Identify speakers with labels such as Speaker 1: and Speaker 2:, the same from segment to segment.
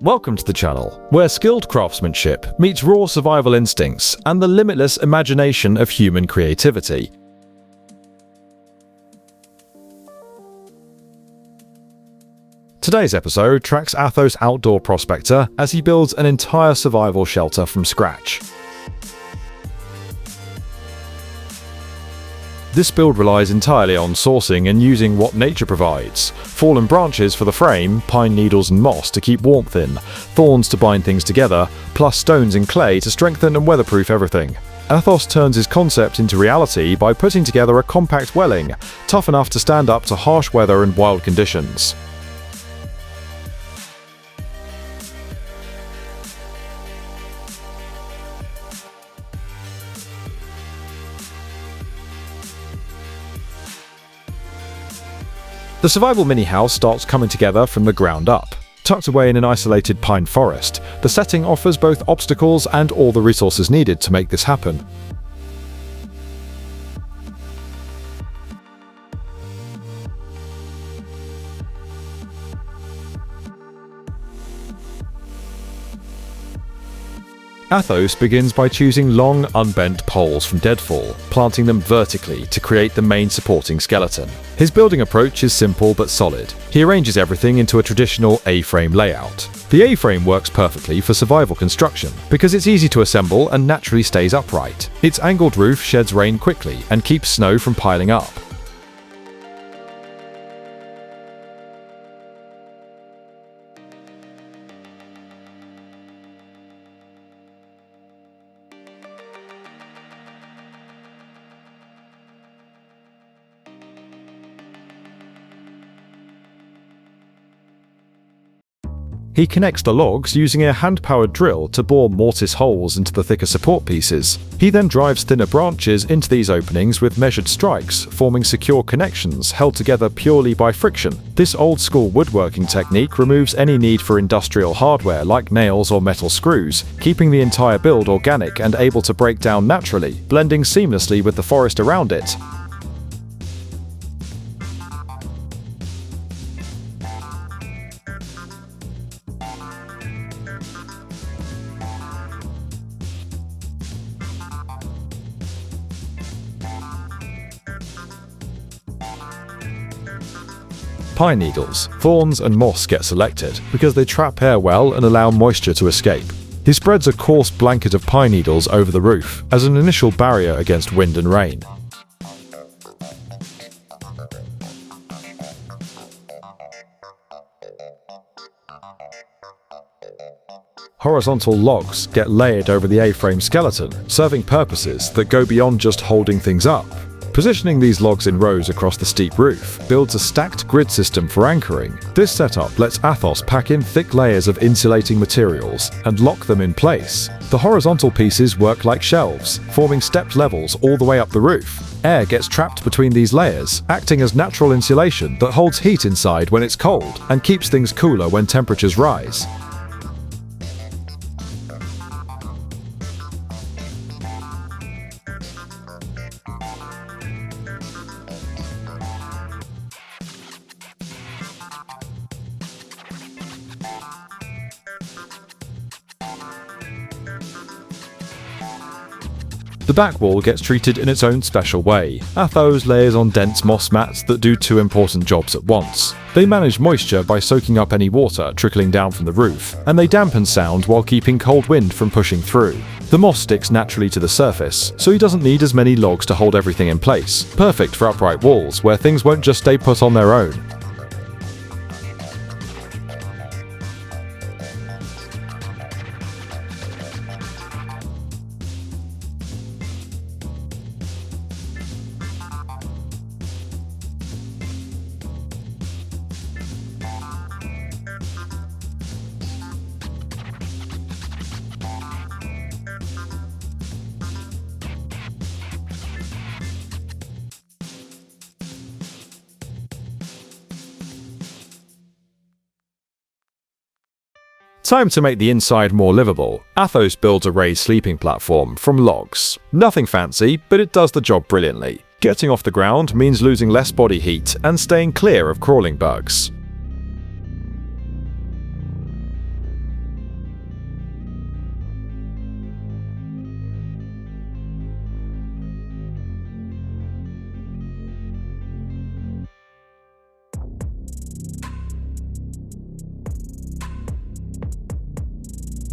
Speaker 1: Welcome to the channel, where skilled craftsmanship meets raw survival instincts and the limitless imagination of human creativity. Today's episode tracks Athos Outdoor Prospector as he builds an entire survival shelter from scratch. This build relies entirely on sourcing and using what nature provides: fallen branches for the frame, pine needles and moss to keep warmth in, thorns to bind things together, plus stones and clay to strengthen and weatherproof everything. Athos turns his concept into reality by putting together a compact dwelling, tough enough to stand up to harsh weather and wild conditions. The survival mini-house starts coming together from the ground up. Tucked away in an isolated pine forest, the setting offers both obstacles and all the resources needed to make this happen. Athos begins by choosing long, unbent poles from deadfall, planting them vertically to create the main supporting skeleton. His building approach is simple but solid. He arranges everything into a traditional A-frame layout. The A-frame works perfectly for survival construction because it's easy to assemble and naturally stays upright. Its angled roof sheds rain quickly and keeps snow from piling up. He connects the logs using a hand-powered drill to bore mortise holes into the thicker support pieces. He then drives thinner branches into these openings with measured strikes, forming secure connections held together purely by friction. This old-school woodworking technique removes any need for industrial hardware like nails or metal screws, keeping the entire build organic and able to break down naturally, blending seamlessly with the forest around it. Pine needles, thorns and moss get selected because they trap air well and allow moisture to escape. He spreads a coarse blanket of pine needles over the roof as an initial barrier against wind and rain. Horizontal logs get layered over the A-frame skeleton, serving purposes that go beyond just holding things up. Positioning these logs in rows across the steep roof builds a stacked grid system for anchoring. This setup lets Athos pack in thick layers of insulating materials and lock them in place. The horizontal pieces work like shelves, forming stepped levels all the way up the roof. Air gets trapped between these layers, acting as natural insulation that holds heat inside when it's cold and keeps things cooler when temperatures rise. The back wall gets treated in its own special way. Athos layers on dense moss mats that do two important jobs at once. They manage moisture by soaking up any water trickling down from the roof, and they dampen sound while keeping cold wind from pushing through. The moss sticks naturally to the surface, so he doesn't need as many logs to hold everything in place, perfect for upright walls where things won't just stay put on their own. Time to make the inside more livable. Athos builds a raised sleeping platform from logs. Nothing fancy, but it does the job brilliantly. Getting off the ground means losing less body heat and staying clear of crawling bugs.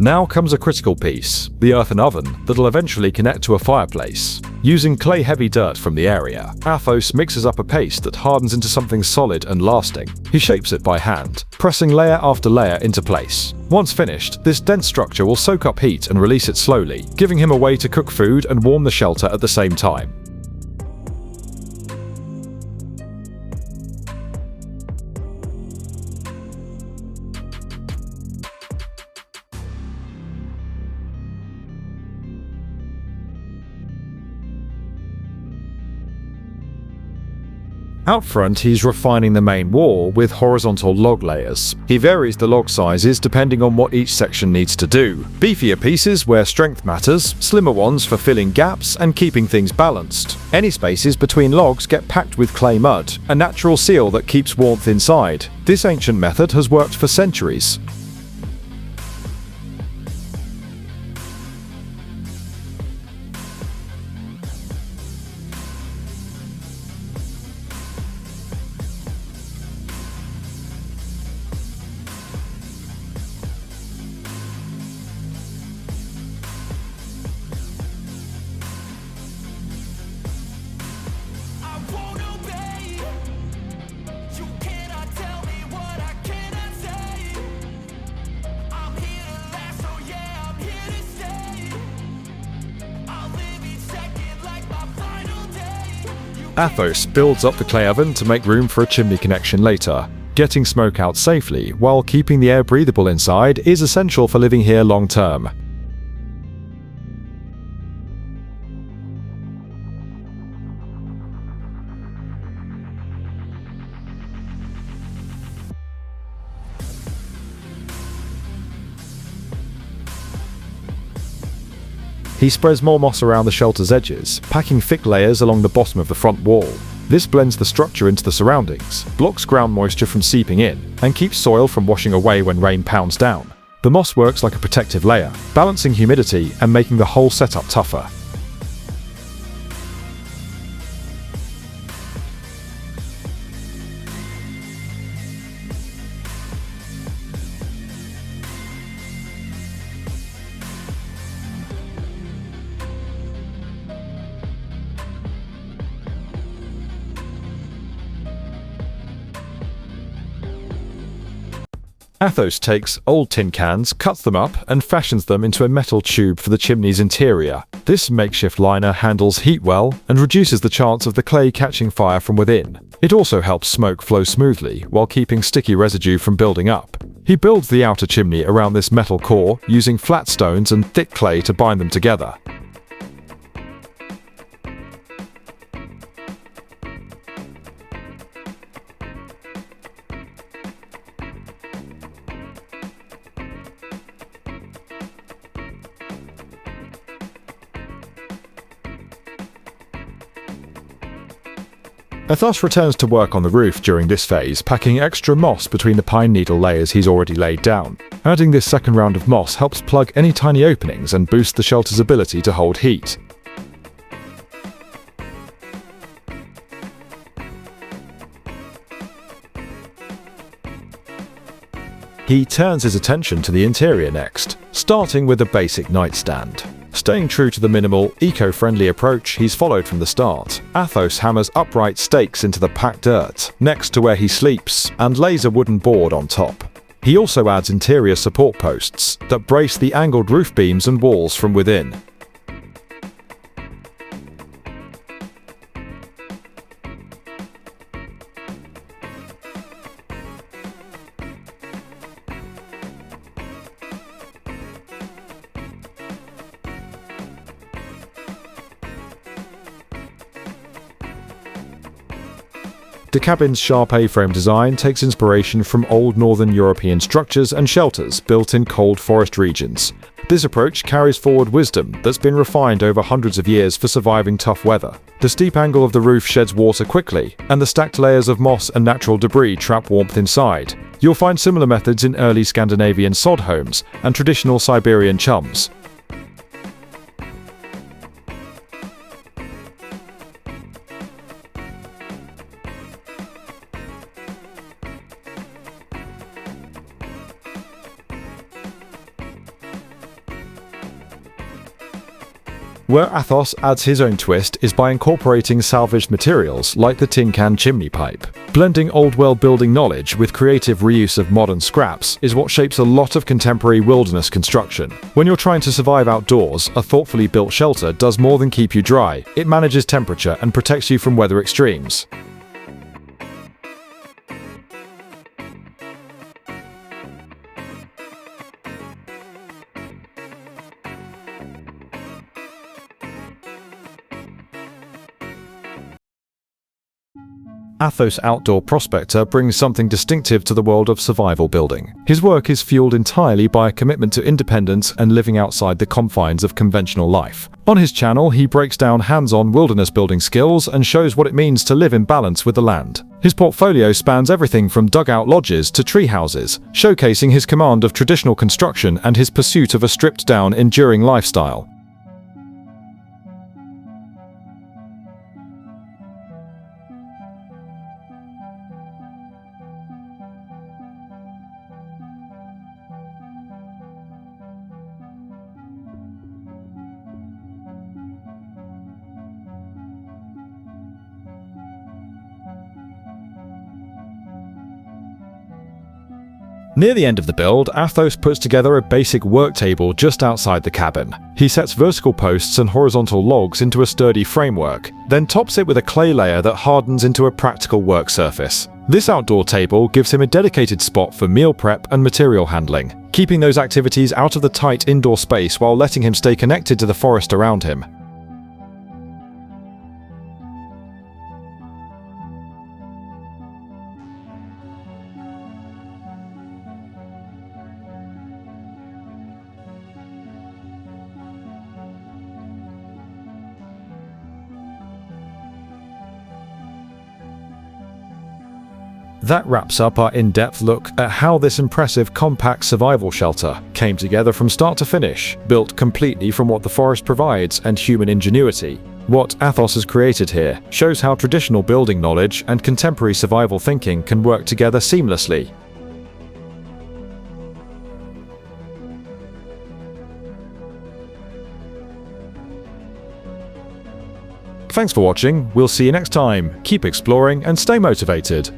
Speaker 1: Now comes a critical piece, the earthen oven that'll eventually connect to a fireplace. Using clay-heavy dirt from the area, Athos mixes up a paste that hardens into something solid and lasting. He shapes it by hand, pressing layer after layer into place. Once finished, this dense structure will soak up heat and release it slowly, giving him a way to cook food and warm the shelter at the same time. Out front, he's refining the main wall with horizontal log layers. He varies the log sizes depending on what each section needs to do. Beefier pieces where strength matters, slimmer ones for filling gaps and keeping things balanced. Any spaces between logs get packed with clay mud, a natural seal that keeps warmth inside. This ancient method has worked for centuries. Athos builds up the clay oven to make room for a chimney connection later. Getting smoke out safely while keeping the air breathable inside is essential for living here long term. He spreads more moss around the shelter's edges, packing thick layers along the bottom of the front wall. This blends the structure into the surroundings, blocks ground moisture from seeping in, and keeps soil from washing away when rain pounds down. The moss works like a protective layer, balancing humidity and making the whole setup tougher. Athos takes old tin cans, cuts them up, and fashions them into a metal tube for the chimney's interior. This makeshift liner handles heat well and reduces the chance of the clay catching fire from within. It also helps smoke flow smoothly while keeping sticky residue from building up. He builds the outer chimney around this metal core using flat stones and thick clay to bind them together. Athos returns to work on the roof during this phase, packing extra moss between the pine needle layers he's already laid down. Adding this second round of moss helps plug any tiny openings and boost the shelter's ability to hold heat. He turns his attention to the interior next, starting with a basic nightstand. Staying true to the minimal, eco-friendly approach he's followed from the start, Athos hammers upright stakes into the packed dirt next to where he sleeps and lays a wooden board on top. He also adds interior support posts that brace the angled roof beams and walls from within. The cabin's sharp A-frame design takes inspiration from old northern European structures and shelters built in cold forest regions. This approach carries forward wisdom that's been refined over hundreds of years for surviving tough weather. The steep angle of the roof sheds water quickly, and the stacked layers of moss and natural debris trap warmth inside. You'll find similar methods in early Scandinavian sod homes and traditional Siberian chums. Where Athos adds his own twist is by incorporating salvaged materials like the tin can chimney pipe. Blending old-world building knowledge with creative reuse of modern scraps is what shapes a lot of contemporary wilderness construction. When you're trying to survive outdoors, a thoughtfully built shelter does more than keep you dry. It manages temperature and protects you from weather extremes. Athos Outdoor Prospector brings something distinctive to the world of survival building. His work is fueled entirely by a commitment to independence and living outside the confines of conventional life. On his channel, he breaks down hands-on wilderness building skills and shows what it means to live in balance with the land. His portfolio spans everything from dugout lodges to tree houses, showcasing his command of traditional construction and his pursuit of a stripped-down, enduring lifestyle. Near the end of the build, Athos puts together a basic work table just outside the cabin. He sets vertical posts and horizontal logs into a sturdy framework, then tops it with a clay layer that hardens into a practical work surface. This outdoor table gives him a dedicated spot for meal prep and material handling, keeping those activities out of the tight indoor space while letting him stay connected to the forest around him. That wraps up our in-depth look at how this impressive compact survival shelter came together from start to finish, built completely from what the forest provides and human ingenuity. What Athos has created here shows how traditional building knowledge and contemporary survival thinking can work together seamlessly. Thanks for watching, we'll see you next time. Keep exploring and stay motivated.